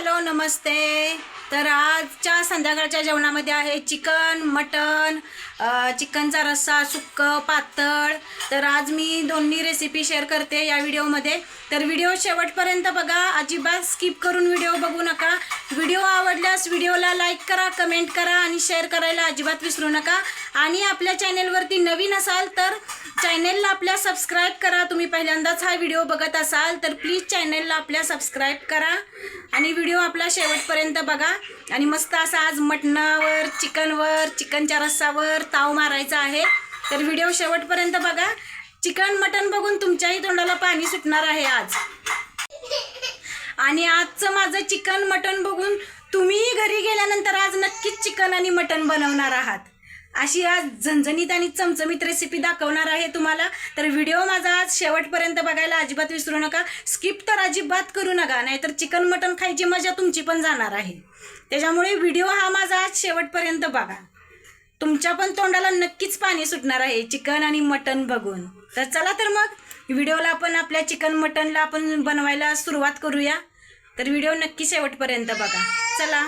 Hello नमस्ते। तर आजच्या संध्याकाळच्या जेवणामध्ये आहे चिकन मटन, चिकनचा रस्सा, सुक्कं पातळ। तर आज मी दोन्ही रेसिपी शेअर करते या व्हिडिओमध्ये। तर व्हिडिओ शेवटपर्यंत बघा, अजिबात स्किप करून व्हिडिओ बघू नका। व्हिडिओ आवडल्यास व्हिडिओला लाईक करा, कमेंट करा आणि शेअर करायला अजिबात विसरू नका। आणि आपल्या चॅनेलवरती नवीन असाल तर चॅनेलला आपल्या सबस्क्राईब करा। तुम्ही पहिल्यांदाच हा व्हिडिओ बघत असाल तर प्लीज चॅनेलला आपल्या सबस्क्राईब करा आणि व्हिडिओ आपला शेवटपर्यंत बघा। आणि मस्त असा आज मटणावर, चिकनवर, चिकनच्या रस्सावर ताव मारायचा आहे। तर व्हिडिओ शेवटपर्यंत बघा। चिकन मटण बघून तुमच्याही तोंडाला पाणी सुटणार आहे आज। आणि आजचं माझं चिकन मटण बघून तुम्ही घरी गेल्यानंतर आज नक्कीच चिकन आणि मटण बनवणार आहात। अशी आज झणझणीत आणि चमचमीत रेसिपी दाखवणार आहे तुम्हाला। तर व्हिडिओ माझा आज शेवटपर्यंत बघायला अजिबात विसरू नका, स्किप तर अजिबात करू नका, नाहीतर चिकन मटण खायची मजा तुमची पण जाणार आहे। त्याच्यामुळे व्हिडिओ हा माझा आज शेवटपर्यंत बघा, तुमच्या पण तोंडाला नक्कीच पाणी सुटणार आहे चिकन आणि मटण बघून। तर चला तर मग व्हिडिओला आपण आपल्या चिकन मटणला आपण बनवायला सुरुवात करूया। तर व्हिडिओ नक्की शेवटपर्यंत बघा, चला।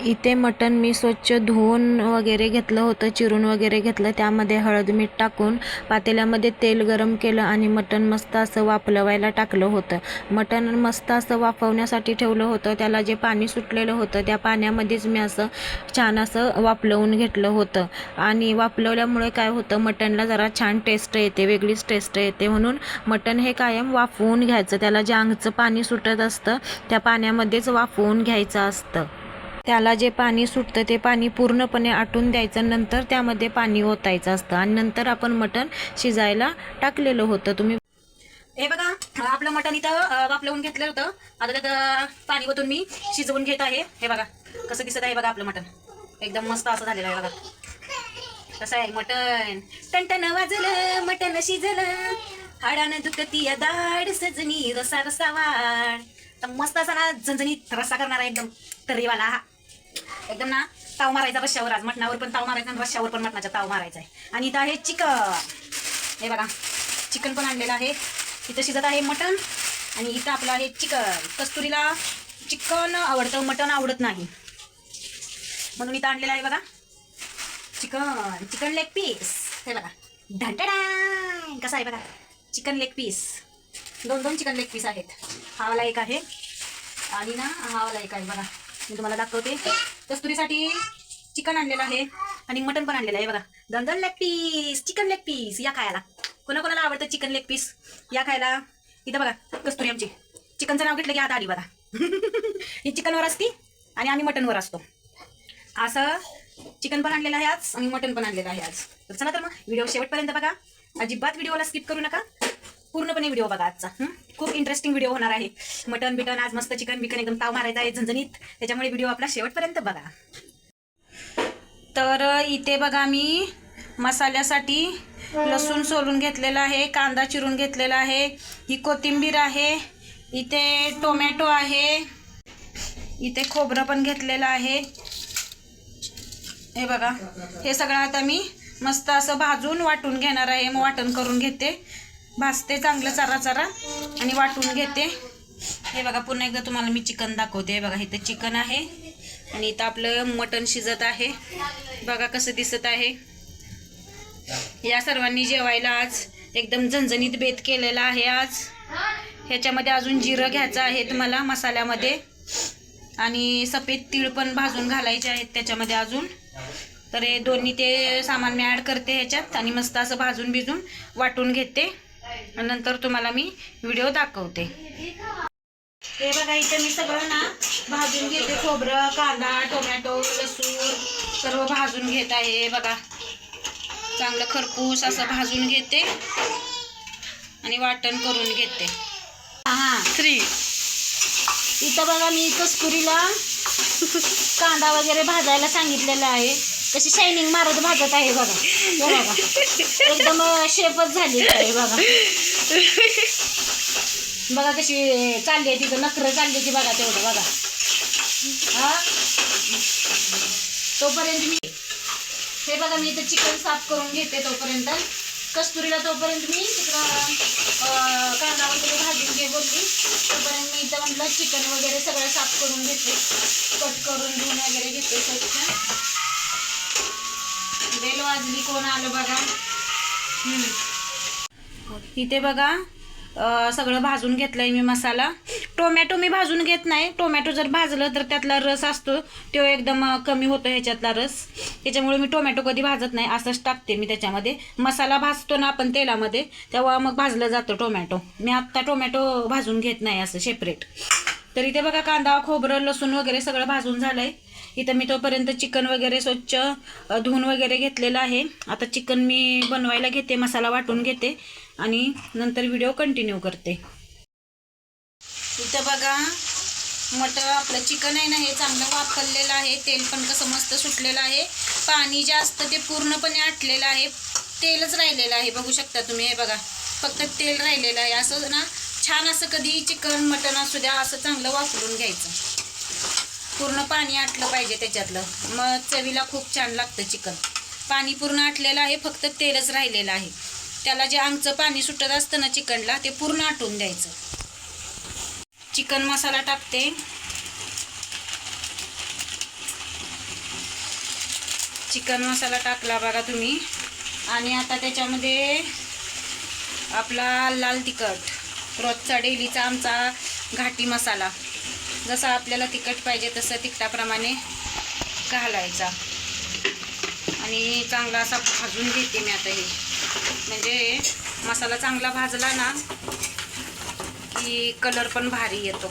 इथे मटण मी स्वच्छ धुवून वगैरे घेतलं होतं, चिरून वगैरे घेतलं। त्यामध्ये हळद मीठ टाकून पातेल्यामध्ये तेल गरम केलं आणि मटण मस्त असं वाफलवायला टाकलं होतं। मटण मस्त असं वाफवण्यासाठी ठेवलं होतं। त्याला जे पाणी सुटलेलं होतं त्या पाण्यामध्येच मी असं छान असं वाफलवून घेतलं होतं। आणि वाफलवल्यामुळे काय होतं, मटणला जरा छान टेस्ट येते, वेगळीच टेस्ट येते। म्हणून मटण हे कायम वाफवून घ्यायचं, त्याला जे अंगचं पाणी सुटत असतं त्या पाण्यामध्येच वाफवून घ्यायचं असतं। त्याला जे पाणी सुटतं ते पाणी पूर्णपणे आटून द्यायचं, नंतर त्यामध्ये पाणी ओतायचं असतं आणि नंतर आपण मटण शिजायला टाकलेलं होतं। तुम्ही हे बघा, आपलं मटण इथं वाफलवून घेतलं होतं। आता त्यात पाणी ओतून मी शिजवून घेत आहे। हे बघा कसं दिसत आहे, बघा आपलं मटण एकदम मस्त असं झालेलं आहे। बघा कसं आहे मटण, टणटण वाजलं मटण शिजलं, हाडानं दुखती या दाढ सजनी रसा रसा वाढ। तर मस्त असा ना झणझणीत रस्सा करणार आहे, एकदम तर्रीवाला, एकदम ना ताव मारायचा रश्श्यावर। आज मटणावर पण ताव मारायचा आणि रश्श्यावर पण मटणाचा ताव मारायचा आहे। आणि इथं आहे चिकन, हे बघा चिकन पण आणलेलं आहे। इथं शिजत आहे मटण आणि इथं आपलं आहे चिकन। कस्तुरीला चिकन आवडतं, मटण आवडत नाही, म्हणून इथं आणलेलं आहे बघा चिकन, चिकन लेग पीस। हे बघा ढंटडा कसं आहे बघा, चिकन लेग पीस, दोन दोन चिकन लेग पीस आहेत। हा वाला एक आहे आणि ना हा वाला एक आहे। बघा मी तुम्हाला दाखवते। कस्तुरीसाठी चिकन आणलेलं आहे आणि मटण पण आणलेलं आहे। बघा दोन दोन leg piece, chicken leg piece, या खायला। कोणाकोणाला आवडतं चिकन लेग पीस, या खायला। इथं बघा कस्तुरी आमची चिकनचं नाव घेतलं की आता आली बघा। ही चिकनवर असती आणि आम्ही मटणवर असतो। असं चिकन पण आणलेलं आहे आज आणि मटण पण आणलेलं आहे आज। तर चला तर मग व्हिडिओ शेवटपर्यंत बघा, अजिबात व्हिडिओला स्किप करू नका, पूर्णपणे व्हिडिओ बघा आजचा। खूप इंटरेस्टिंग व्हिडिओ होणार आहे। मटन बिटन आज मस्त चिकन बिकन एकदम ताव मारायचा आहे झणझणीत, त्याच्यामुळे व्हिडिओ आपला शेवटपर्यंत बघा। तर इथे बघा मी मसाल्यासाठी लसूण सोलून घेतलेला आहे, कांदा चिरून घेतलेला आहे, ही कोथिंबीर आहे, इथे टोमॅटो आहे, इथे खोबरं पण घेतलेलं आहे। हे बघा हे सगळं आता मी मस्त असं भाजून वाटून घेणार आहे। मग वाटण करून घेते, भाजते चांगलं चरा चरा आणि वाटून घेते। हे बघा पुन्हा एकदा तुम्हाला मी चिकन दाखवते। हे बघा इथं चिकन आहे आणि इथं आपलं मटण शिजत आहे। बघा कसं दिसत आहे। या सर्वांनी जेवायला आज एकदम झणझणीत बेत केलेला आहे आज। ह्याच्यामध्ये अजून जिरं घ्यायचं आहे तुम्हाला मसाल्यामध्ये, आणि सफेद तीळ पण भाजून घालायचे आहेत त्याच्यामध्ये अजून। तर हे दोन्ही ते सामान मी ॲड करते ह्याच्यात आणि मस्त असं भाजून भिजून वाटून घेते, नंतर तुम्हाला मी व्हिडिओ दाखवते। हे बघा इथे मी सगळं ना भाजून घेते, खोबरं, कांदा, टोमॅटो, लसूण सर्व भाजून घेत आहे। बघा चांगलं खरपूस असं भाजून घेते आणि वाटण करून घेते। हा 3 इथं बघा मी कस्तुरीला कांदा वगैरे भाजायला सांगितलेलं आहे, कशी शायनिंग मारत भाजत आहे। बघा हे बघा एकदम शेपच झाली आहे। बघा बघा कशी चालली आहे, तिथं नखरं चालली ती बघा, तेवढं बघा। हा तोपर्यंत मी हे बघा मी इथं चिकन साफ करून घेते तोपर्यंत। कस्तुरीला तोपर्यंत मी तिकडं कांदा वगैरे भाजून घे बोलली, तोपर्यंत मी इथं म्हटलं चिकन वगैरे सगळं साफ करून घेते, कट करून धुवून वगैरे घेते स्वच्छ. बेल वाजली, कोण आलं बघा. इथे बघा सगळं भाजून घेतलंय मी मसाला. टोमॅटो मी भाजून घेत नाही. टोमॅटो जर भाजलं तर त्यातला रस असतो तो एकदम कमी होतो ह्याच्यातला रस, त्याच्यामुळे मी टोमॅटो कधी भाजत नाही, असंच टाकते मी त्याच्यामध्ये. मसाला भाजतो ना आपण तेलामध्ये तेव्हा मग भाजलं जातं टोमॅटो. मी आत्ता टोमॅटो भाजून घेत नाही असं सेपरेट. तर इथे बघा कांदा खोबरं लसूण वगैरे सगळं भाजून झालंय. इथं मी तोपर्यंत चिकन वगैरे स्वच्छ धुवून वगैरे घेतलेलं आहे. आता चिकन मी बनवायला घेते, मसाला वाटून घेते आणि नंतर व्हिडिओ कंटिन्यू करते. इथं बघा मटर आपलं चिकन आहे ना, हे चांगलं वाफरलेलं आहे. तेल पण कसं मस्त सुटलेलं आहे. पाणी जे असतं ते पूर्णपणे आटलेलं आहे, तेलच राहिलेलं आहे. बघू शकता तुम्ही, हे बघा फक्त तेल राहिलेलं आहे. असं ना छान असं कधी चिकन मटण असू द्या असं चांगलं वाफरून घ्यायचं. पूर्ण पाणी आटलं पाहिजे त्याच्यातलं, मग चवीला खूप छान लागतं चिकन. पाणी पूर्ण आटलेलं आहे, फक्त तेलच राहिलेलं आहे. त्याला जे अंगचं पाणी सुटत असतं ना चिकनला, ते पूर्ण आटून द्यायचं. चिकन मसाला टाकते. चिकन मसाला टाकला बघा तुम्ही. आणि आता त्याच्यामध्ये आपला लाल तिखट, रोजचा डेलीचा आमचा घाटी मसाला, जसा आपल्याला तिखट पाहिजे तसं तिखटाप्रमाणे घालायचा. आणि चांगला असा भाजून घेते मी आता हे, म्हणजे मसाला चांगला भाजला ना की कलर पण भारी येतो.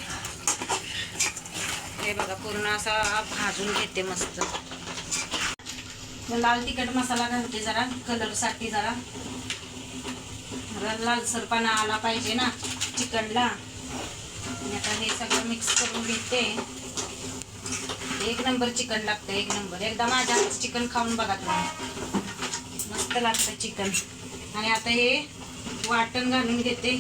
हे बघा पूर्ण असा भाजून घेते मस्त. लाल तिखट मसाला घालते जरा कलरसाठी, जरा लालसरपणा आला पाहिजे ना चिकनला. आता हे सगळं मिक्स करून घेते. एक नंबर चिकन लागतं, एक नंबर. एकदा माझ्या चिकन खाऊन बघा तुम्ही, मस्त लागतं चिकन. आणि आता हे वाटण घालून घेते.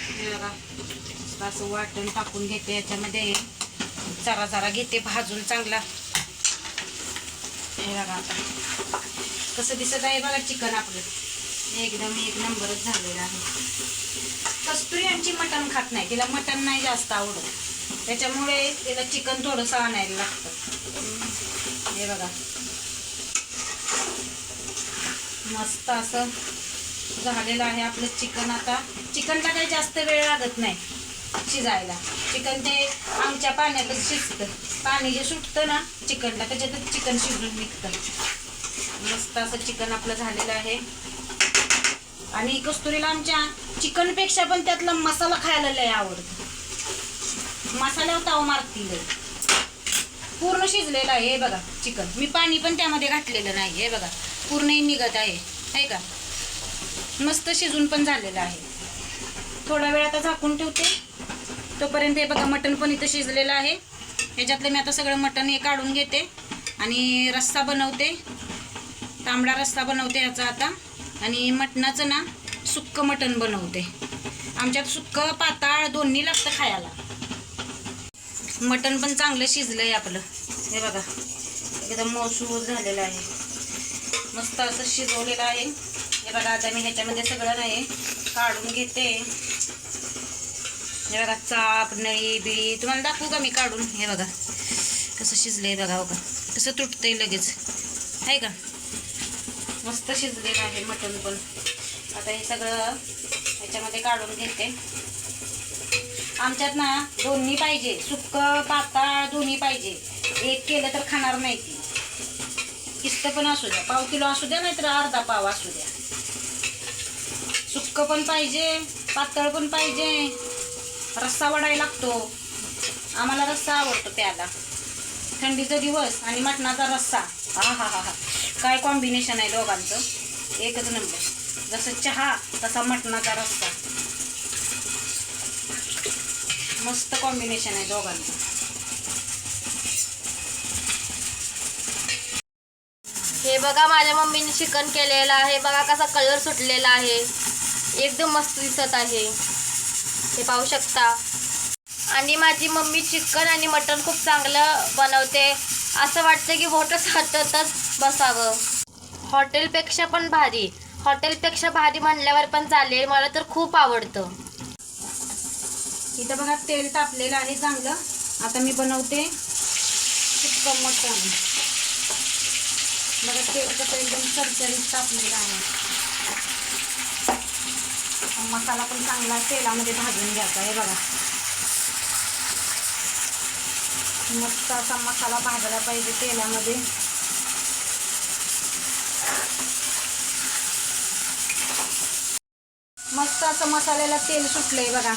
हे बघा असं वाटण टाकून घेते याच्यामध्ये. जरा जरा घेते भाजून चांगला. हे बघा आता कसं दिसत आहे बघा चिकन आपलं, एकदम एक नंबरच झालेलं आहे. कस्तुरी आमची मटण खात नाही, तिला मटण नाही जास्त आवडत, त्याच्यामुळे तिला चिकन थोडंसं आणायला लागतं. हे बघा मस्त असं झालेलं आहे आपलं चिकन. आता चिकनला काही जास्त वेळ लागत नाही शिजायला. चिकन ते आमच्या पाण्यातच शिजतं. पाणी जे सुटतं ना चिकनला त्याच्यातच चिकन शिजून निघतं. मस्त असं चिकन आपलं झालेलं आहे. आणि कस्तुरीला आमच्या चिकनपेक्षा पण त्यातला मसाला खायला लय आवडतो. मसाल्यावर ताव मारतील. पूर्ण शिजलेलं आहे हे बघा चिकन. मी पाणी पण त्यामध्ये घातलेलं नाही. हे बघा पूर्ण निघत आहे का. मस्त शिजून पण झालेलं आहे. थोडा वेळ आता झाकून ठेवते तोपर्यंत. हे बघा मटण पण इथं शिजलेलं आहे. ह्याच्यातलं मी आता सगळं मटण हे काढून घेते आणि रस्सा बनवते. तांबडा रस्सा बनवते ह्याचा आता. आणि मटणाचं ना सुक्कं मटण बनवते. आमच्यात सुक्कं पाताळ दोन्ही लागतं खायला. मटण पण चांगलं शिजलंय आपलं. हे बघा एकदम मऊसूर झालेलं आहे, मस्त असं शिजवलेलं आहे. हे बघा आता मी ह्याच्यामध्ये सगळं नाही काढून घेते. हे बघा चाप नळी बिळी तुम्हाला दाखवू का मी काढून. हे बघा कसं शिजलंय बघा. बघा कसं तुटतंय लगेच आहे का. मस्त शिजलेलं आहे मटण पण. आता हे सगळं ह्याच्यामध्ये काढून घेते. आमच्यात ना दोन्ही पाहिजे, सुक्कं पाताळ दोन्ही पाहिजे. एक केलं तर खाणार नाही ती. किस्त पण असू द्या, पाव किलो असू द्या, नाहीतर अर्धा पाव असू द्या. सुक्कं पण पाहिजे, पातळ पण पाहिजे. रस्सा वडायला लागतो. आम्हाला रस्सा आवडतो प्यायला. थंडीचा दिवस आणि मटणाचा रस्सा, हा हा हा हा काय कॉम्बिनेशन आहे दोघांचं, एकच नंबर. जसं चहा तसा मटणाचा रस्सा, मस्त कॉम्बिनेशन आहे दोघांचं. हे बघा माझ्या मम्मीने चिकन केलेलं आहे. बघा कसा कलर सुटलेला आहे, एकदम मस्त दिसत आहे. हे पाहू शकता. आणि माझी मम्मी चिकन आणि मटण खूप चांगलं बनवते. असं वाटतं की बोटं साठतच बसावं. हॉटेलपेक्षा पण भारी. हॉटेलपेक्षा भारी म्हणल्यावर पण चालेल, मला तर खूप आवडतं. इथं बघा तेल तापलेलं आहे चांगलं. आता मी बनवते सुक्कं मटण. बघा तेल कसं एकदम चरचरीत तापलेलं आहे. मसाला पण चांगला तेलामध्ये भाजून घ्यायचा आहे बघा. मस्त असा मसाला भाजला पाहिजे तेलामध्ये. मस्त असं मसाल्याला तेल सुटलंय बघा.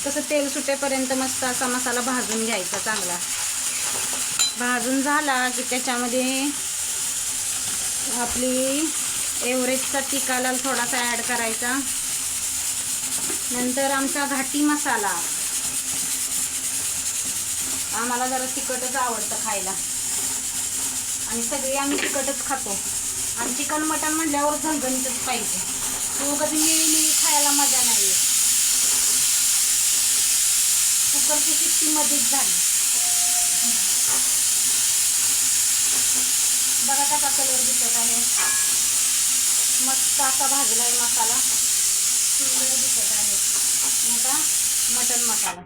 तसं तेल सुटेपर्यंत मस्त असा मसाला भाजून घ्यायचा चांगला. भाजून झाला की त्याच्यामध्ये आपली एव्हरेस्टचा तिखा लाल थोडासा ॲड करायचा. नंतर आमचा घाटी मसाला. आम्हाला जरा तिखटच आवडतं खायला आणि सगळे आम्ही तिखटच खातो. आणि चिकन मटण म्हटल्यावर झणझणीतच पाहिजे. तो कधी मी खायला मजा नाही येत. कुकरची शिट्टी मध्येच झाली. बघा कसा कलर दिसत आहे. मस्त असा भाजला आहे मसाला. सुंदर दिसत आहे. आता मटन मसाला.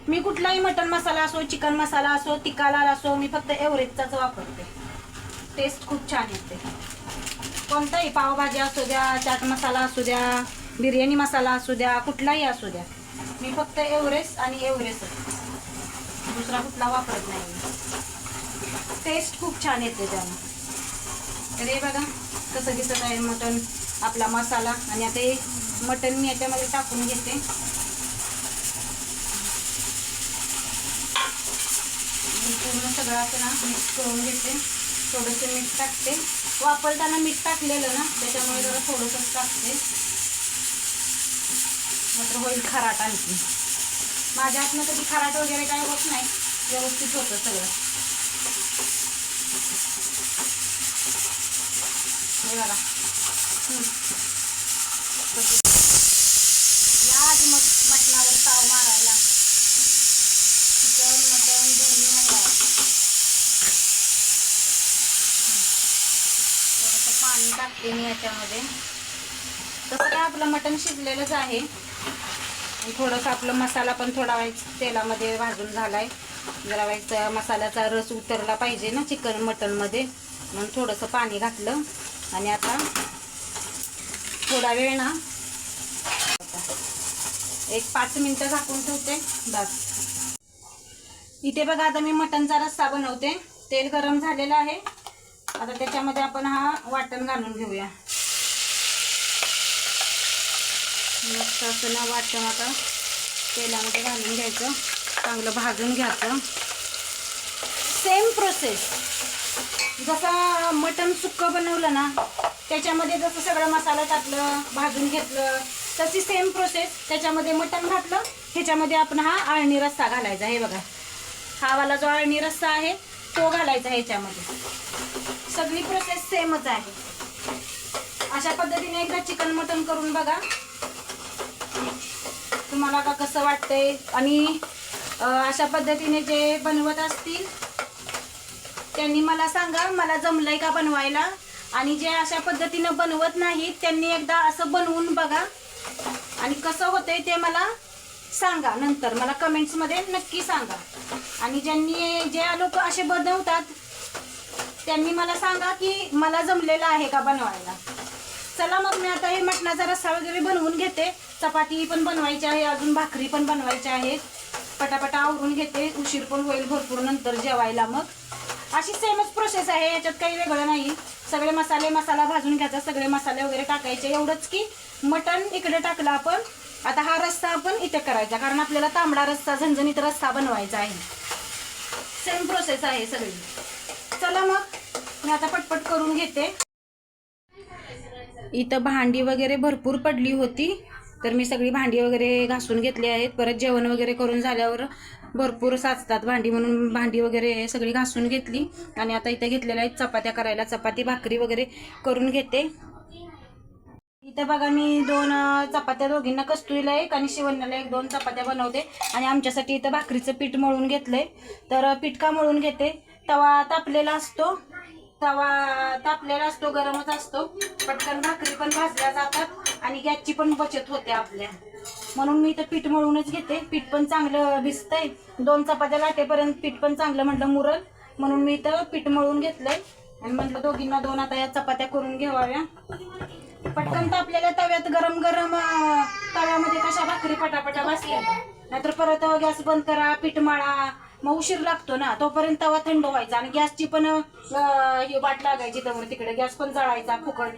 मी कुठलाही मटन मसाला असो, चिकन मसाला असो, तिखा लाल असो, मी फक्त एव्हरेस्टचाच वापरते. टेस्ट खूप छान येते. कोणताही पावभाजी असू द्या, चाट मसाला असू द्या, बिर्याणी मसाला असू द्या, कुठलाही असू द्या, मी फक्त एव्हरेस्ट आणि एव्हरेस्टच, दुसरा कुठला वापरत नाही. टेस्ट खूप छान येते त्यानं. तर हे बघा कसं दिसत आहे मटण, आपला मसाला. आणि आता हे मटण मी याच्यामध्ये टाकून घेते. पूर्ण सगळं असं ना मिक्स करून घेते. थोडंसं मीठ टाकते. वापरताना मीठ टाकलेलं ना, त्याच्यामुळे जरा थोडंसंच टाकते. मात्र होईल खराट आणखी. माझ्या हातनं कधी खराट वगैरे काही होत नाही, व्यवस्थित होतं सगळं. हे बघा याच मटणावर ताव मारायला. चिकन मटण दोन्ही आहे. थोडंसं पाणी टाकते मी याच्यामध्ये. तसं काय आपलं मटण शिजलेलंच आहे. थोडंसं आपलं मसाला पण थोडा वेळ तेलामध्ये भाजून झालाय. जरा वेळेस मसाल्याचा रस उतरला पाहिजे ना चिकन मटणमध्ये, म्हणून थोडंसं पाणी घातलं. आणि आता थोडा वेळ ना एक 5 मिनिटं झाकून ठेवते बस. इथे बघा आता मी मटणचा रस्सा बनवते. तेल गरम झालेलं आहे. आता त्याच्यामध्ये आपण हा वाटण घालून घेऊया. मस्त असं ना वाटण आता तेलामध्ये घालून घ्यायचं, चांगलं भाजून घ्यायचं. सेम प्रोसेस जसं मटण सुक्कं बनवलं ना, त्याच्यामध्ये जसं सगळं मसाला टाकलं, भाजून घेतलं, तशी सेम प्रोसेस. त्याच्यामध्ये मटण घातलं, ह्याच्यामध्ये आपण हा आळणी रस्सा घालायचा. हे बघा हा वाला जो आळणी रस्सा आहे तो घालायचा ह्याच्यामध्ये. सगळी प्रोसेस सेमच आहे. अशा पद्धतीने एकदा चिकन मटण करून बघा, तुम्हाला का कसं वाटतंय. आणि अशा पद्धतीने जे बनवत असतील त्यांनी मला सांगा, मला जमलंय का बनवायला. आणि जे अशा पद्धतीनं बनवत नाहीत त्यांनी एकदा असं बनवून बघा आणि कसं होतंय ते मला सांगा. नंतर मला कमेंट्समध्ये नक्की सांगा. आणि जे लोक असे बनवतात त्यांनी मला सांगा की मला जमलेलं आहे का बनवायला. चला मग मी आता हे मटणाचा रस्सा वगैरे बनवून घेते. चपाती पण बनवायची आहे, अजून भाकरी पण बनवायची आहे. पटापटा आवरून घेते, उशीर पण होईल भरपूर नंतर जेवायला. मग अशी सेमच प्रोसेस आहे, याच्यात काही वेगळं नाही. सगळे मसाला भाजून घ्यायचा, सगळे मसाले वगैरे टाकायचे. एवढंच की मटण इकडे टाकलं आपण. आता हा रस्सा आपण इथे करायचा, कारण आपल्याला तांबडा रस्सा, झणझणीत रस्सा बनवायचा आहे. सेम प्रोसेस आहे सगळी. चला मग मी आता पटपट करून घेते. इथं भांडी वगैरे भरपूर पडली होती, तर मी सगळी भांडी वगैरे घासून घेतली आहेत. परत जेवण वगैरे करून झाल्यावर भरपूर साचतात भांडी, म्हणून भांडी वगैरे सगळी घासून घेतली. आणि आता इथे घेतलेल्या आहेत चपात्या करायला. चपाती भाकरी वगैरे करून घेते. इथं बघा मी 2 चपात्या दोघींना कस्तुरीला एक आणि शिवण्याला 1-2 चपात्या बनवते. आणि आमच्यासाठी इथं भाकरीचं पीठ मळून घेतलंय. तर पीठ का मळून घेते, तवा तापलेला असतो तवा तापलेला असतो, गरमच असतो, पटकन भाकरी पण भाजल्या जातात आणि गॅसची पण बचत होते आपल्या. म्हणून मी तर पीठ मळूनच घेते. पीठ पण चांगलं भिजतंय, 2 चपात्या लाटेपर्यंत पीठ पण चांगलं म्हटलं मुरल, म्हणून मी तर पीठ मळून घेतलंय आणि म्हटलं दोघींना 2 आता या चपात्या करून घेवाव्या. पटकन तापलेल्या तव्यात गरम गरम तव्यामध्ये कशा भाकरी पटापटा भाजल्या, नाहीतर परत गॅस बंद करा, पीठ मळा, मग उशीर लागतो ना. तोपर्यंत तवा थंड व्हायचा आणि गॅसची पण वाट लागायची, तर तिकडे गॅस पण जळायचा फुकट.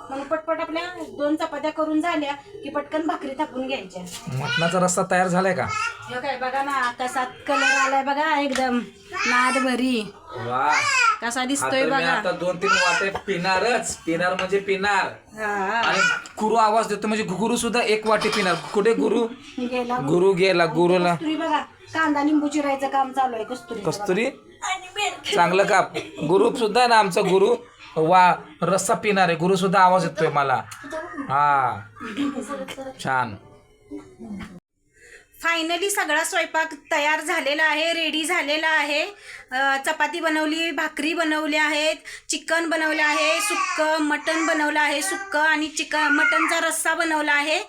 म्हणून पटपट आपल्या 2 चपात्या करून झाल्या की पटकन भाकरी थापून घ्यायच्या. मटणाचा रस्सा तयार झालाय का? हे काय बघा ना, कसा कलर आलाय बघा, एकदम नाद भरी वा, कसा आता दिसतोय मी बघा. आता 2-3 वाटे पिणार म्हणजे पिणार. हा, आणि गुरु आवाज देतो म्हणजे गुरु सुद्धा 1 वाटी पिणार. कुठे गुरु? गेला गेला. गुरुला कस्तुरी बघा, कांदा लिंबू चिरायचं काम चालू आहे कस्तुरी. कस्तुरी चांगलं का? गुरु सुद्धा आहे ना आमचा गुरु. वा, रस्सा पिणार आहे. गुरु सुद्धा आवाज येतोय मला. हा, छान. फायनली सगळा स्वयंपाक तयार झालेला आहे, रेडी झालेला आहे. चपाती बनवली, भाकरी बनवल्या आहेत, चिकन बनवलं आहे सुक्कं, मटण बनवलं आहे सुक्कं आणि मटणचा रस्सा बनवला आहे.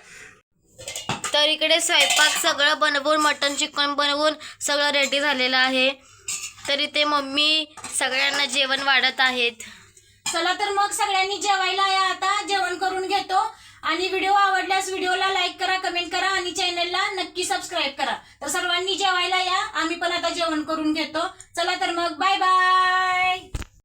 तर इकडे स्वयंपाक सगळं बनवून, मटण चिकन बनवून सगळं रेडी झालेलं आहे. तर इथे मम्मी सगळ्यांना जेवण वाढत आहेत. चला तर मग सगळ्यांनी जेवायला या, आता जेवण करून घेतो. आणि व्हिडिओ आवडल्यास व्हिडिओला लाईक करा, कमेंट करा आणि चॅनलला नक्की सबस्क्राईब करा. तर सर्वांनी जेवायला या, आम्ही पण आता जेवण करून घेतो. चला तर मग बाय बाय.